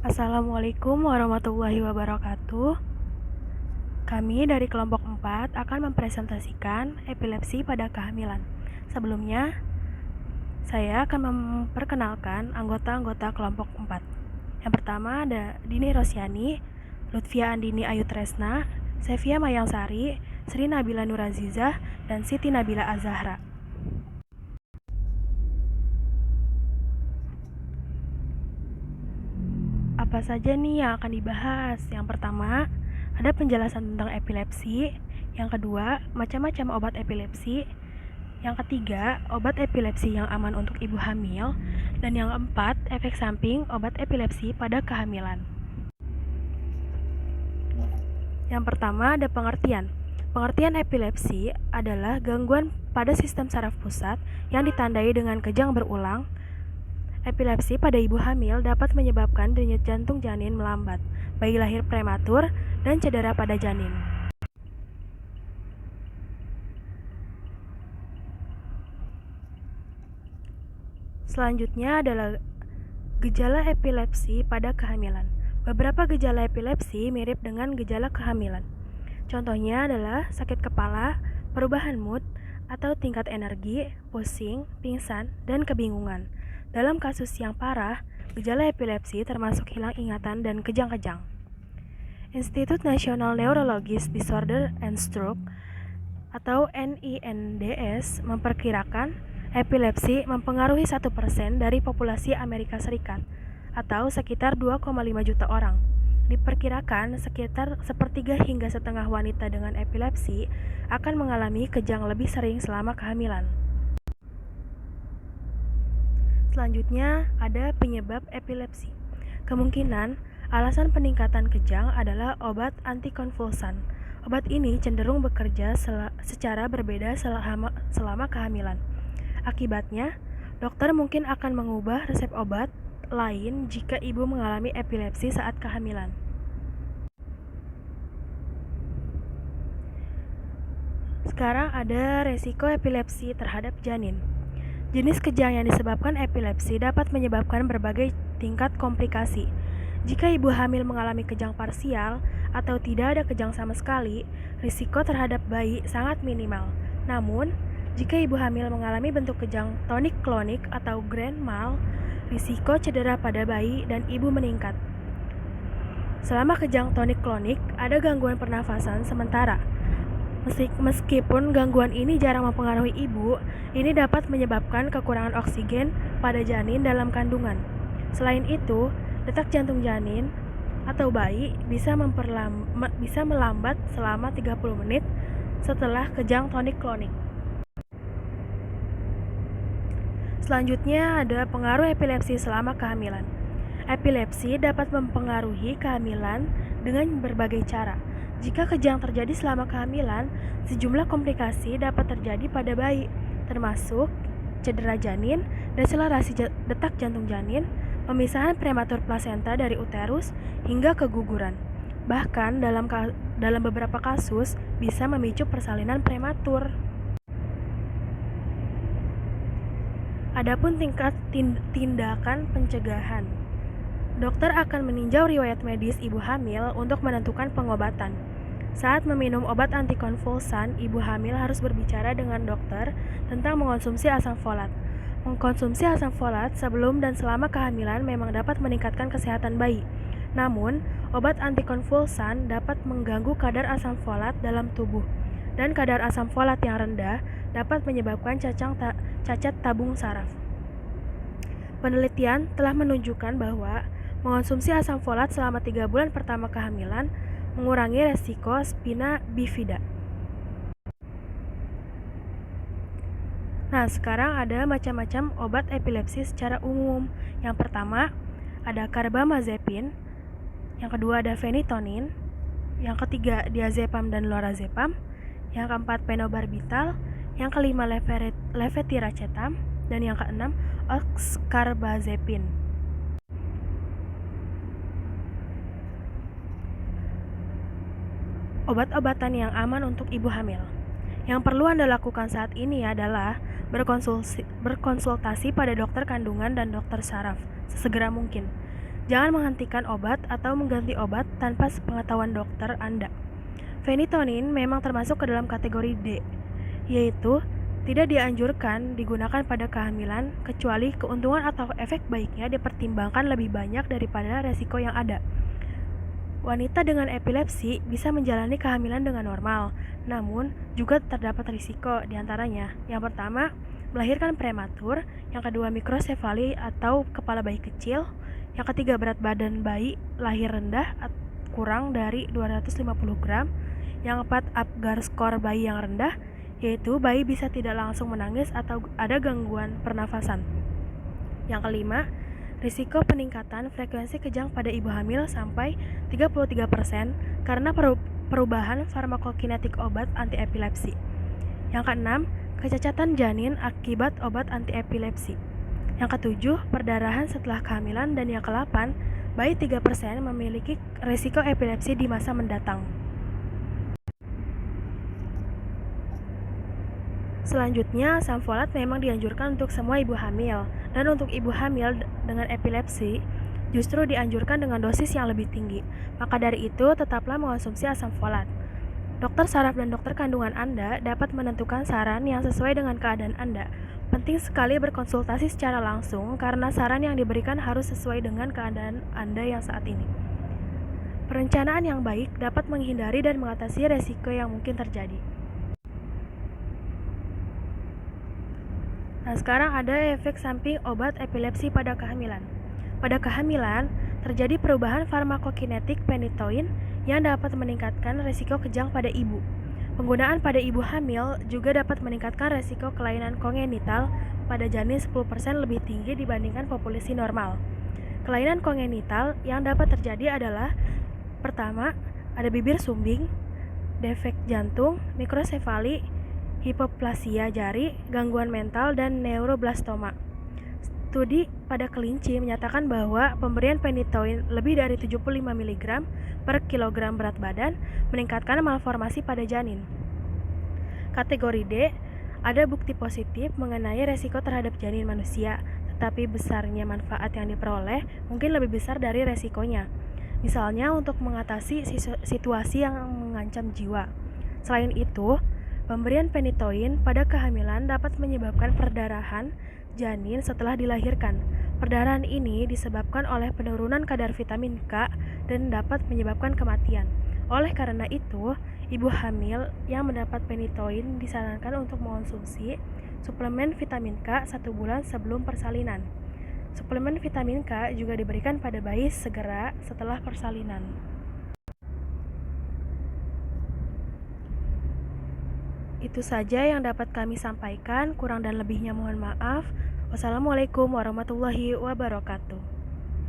Assalamualaikum warahmatullahi wabarakatuh. Kami dari kelompok 4 akan mempresentasikan epilepsi pada kehamilan. Sebelumnya, saya akan memperkenalkan anggota-anggota kelompok 4. Yang pertama ada Dini Rosyani, Lutfia Andini Ayu Tresna, Sevia Mayangsari, Sri Nabila Nurazizah, dan Siti Nabila Azahra. Apa saja nih yang akan dibahas? Yang pertama, ada penjelasan tentang epilepsi. Yang kedua, macam-macam obat epilepsi. Yang ketiga, obat epilepsi yang aman untuk ibu hamil. Dan yang keempat, efek samping obat epilepsi pada kehamilan. Yang pertama ada pengertian. Pengertian epilepsi adalah gangguan pada sistem saraf pusat yang ditandai dengan kejang berulang. Epilepsi pada ibu hamil dapat menyebabkan denyut jantung janin melambat, bayi lahir prematur, dan cedera pada janin. Selanjutnya adalah gejala epilepsi pada kehamilan. Beberapa gejala epilepsi mirip dengan gejala kehamilan. Contohnya adalah sakit kepala, perubahan mood, atau tingkat energi, pusing, pingsan, dan kebingungan. Dalam kasus yang parah, gejala epilepsi termasuk hilang ingatan dan kejang-kejang. Institut Nasional Neurologis Disorder and Stroke atau NINDS memperkirakan epilepsi mempengaruhi 1% dari populasi Amerika Serikat atau sekitar 2,5 juta orang. Diperkirakan sekitar sepertiga hingga setengah wanita dengan epilepsi akan mengalami kejang lebih sering selama kehamilan. Selanjutnya ada penyebab epilepsi. Kemungkinan alasan peningkatan kejang adalah obat antikonvulsan. Obat ini cenderung bekerja secara berbeda selama kehamilan. Akibatnya, dokter mungkin akan mengubah resep obat lain jika ibu mengalami epilepsi saat kehamilan. Sekarang ada resiko epilepsi terhadap janin. Jenis kejang yang disebabkan epilepsi dapat menyebabkan berbagai tingkat komplikasi. Jika ibu hamil mengalami kejang parsial atau tidak ada kejang sama sekali, risiko terhadap bayi sangat minimal. Namun, jika ibu hamil mengalami bentuk kejang tonik-klonik atau grand mal, risiko cedera pada bayi dan ibu meningkat. Selama kejang tonik-klonik, ada gangguan pernafasan sementara. Meskipun gangguan ini jarang mempengaruhi ibu, ini dapat menyebabkan kekurangan oksigen pada janin dalam kandungan. Selain itu, detak jantung janin atau bayi bisa melambat selama 30 menit setelah kejang tonik-klonik. Selanjutnya ada pengaruh epilepsi selama kehamilan. Epilepsi dapat mempengaruhi kehamilan dengan berbagai cara. Jika kejang terjadi selama kehamilan, sejumlah komplikasi dapat terjadi pada bayi, termasuk cedera janin, deselerasi detak jantung janin, pemisahan prematur plasenta dari uterus, hingga keguguran. Bahkan dalam beberapa kasus bisa memicu persalinan prematur. Adapun tingkat tindakan pencegahan. Dokter akan meninjau riwayat medis ibu hamil untuk menentukan pengobatan. Saat meminum obat antikonvulsan, ibu hamil harus berbicara dengan dokter tentang mengonsumsi asam folat. Mengkonsumsi asam folat sebelum dan selama kehamilan memang dapat meningkatkan kesehatan bayi. Namun, obat antikonvulsan dapat mengganggu kadar asam folat dalam tubuh, dan kadar asam folat yang rendah dapat menyebabkan cacat tabung saraf. Penelitian telah menunjukkan bahwa mengonsumsi asam folat selama 3 bulan pertama kehamilan mengurangi resiko spina bifida. Nah, sekarang ada macam-macam obat epilepsi secara umum. Yang pertama, ada carbamazepin. Yang kedua ada phenitonin. Yang ketiga diazepam dan lorazepam. Yang keempat phenobarbital. Yang kelima levetiracetam. Dan yang keenam oxcarbazepin. Obat-obatan yang aman untuk ibu hamil. Yang perlu Anda lakukan saat ini adalah berkonsultasi pada dokter kandungan dan dokter saraf sesegera mungkin. Jangan menghentikan obat atau mengganti obat tanpa sepengetahuan dokter Anda. Phenytoin memang termasuk ke dalam kategori D, yaitu tidak dianjurkan digunakan pada kehamilan kecuali keuntungan atau efek baiknya dipertimbangkan lebih banyak daripada resiko yang ada. Wanita dengan epilepsi bisa menjalani kehamilan dengan normal, namun juga terdapat risiko diantaranya. Yang pertama, melahirkan prematur, yang kedua mikrosefali atau kepala bayi kecil, yang ketiga berat badan bayi lahir rendah kurang dari 250 gram, yang keempat Apgar skor bayi yang rendah, yaitu bayi bisa tidak langsung menangis atau ada gangguan pernafasan. Yang kelima, risiko peningkatan frekuensi kejang pada ibu hamil sampai 33% karena perubahan farmakokinetik obat antiepilepsi. Yang keenam, kecacatan janin akibat obat antiepilepsi. Yang ketujuh, perdarahan setelah kehamilan. Dan yang ke-8, bayi 3% memiliki risiko epilepsi di masa mendatang. Selanjutnya, asam folat memang dianjurkan untuk semua ibu hamil, dan untuk ibu hamil dengan epilepsi justru dianjurkan dengan dosis yang lebih tinggi. Maka dari itu, tetaplah mengonsumsi asam folat. Dokter saraf dan dokter kandungan Anda dapat menentukan saran yang sesuai dengan keadaan Anda. Penting sekali berkonsultasi secara langsung karena saran yang diberikan harus sesuai dengan keadaan Anda yang saat ini. Perencanaan yang baik dapat menghindari dan mengatasi resiko yang mungkin terjadi. Nah, sekarang ada efek samping obat epilepsi pada kehamilan. Pada kehamilan, terjadi perubahan farmakokinetik phenytoin yang dapat meningkatkan risiko kejang pada ibu. Penggunaan pada ibu hamil juga dapat meningkatkan risiko kelainan kongenital pada janin 10% lebih tinggi dibandingkan populasi normal. Kelainan kongenital yang dapat terjadi adalah: pertama, ada bibir sumbing, defek jantung, mikrosefali, hipoplasia jari, gangguan mental, dan neuroblastoma. Studi pada kelinci menyatakan bahwa pemberian phenytoin lebih dari 75 mg per kilogram berat badan meningkatkan malformasi pada janin. Kategori D, ada bukti positif mengenai resiko terhadap janin manusia, tetapi besarnya manfaat yang diperoleh mungkin lebih besar dari resikonya. Misalnya untuk mengatasi situasi yang mengancam jiwa. Selain itu, pemberian phenytoin pada kehamilan dapat menyebabkan perdarahan janin setelah dilahirkan. Perdarahan ini disebabkan oleh penurunan kadar vitamin K dan dapat menyebabkan kematian. Oleh karena itu, ibu hamil yang mendapat phenytoin disarankan untuk mengonsumsi suplemen vitamin K 1 bulan sebelum persalinan. Suplemen vitamin K juga diberikan pada bayi segera setelah persalinan. Itu saja yang dapat kami sampaikan, kurang dan lebihnya mohon maaf. Wassalamualaikum warahmatullahi wabarakatuh.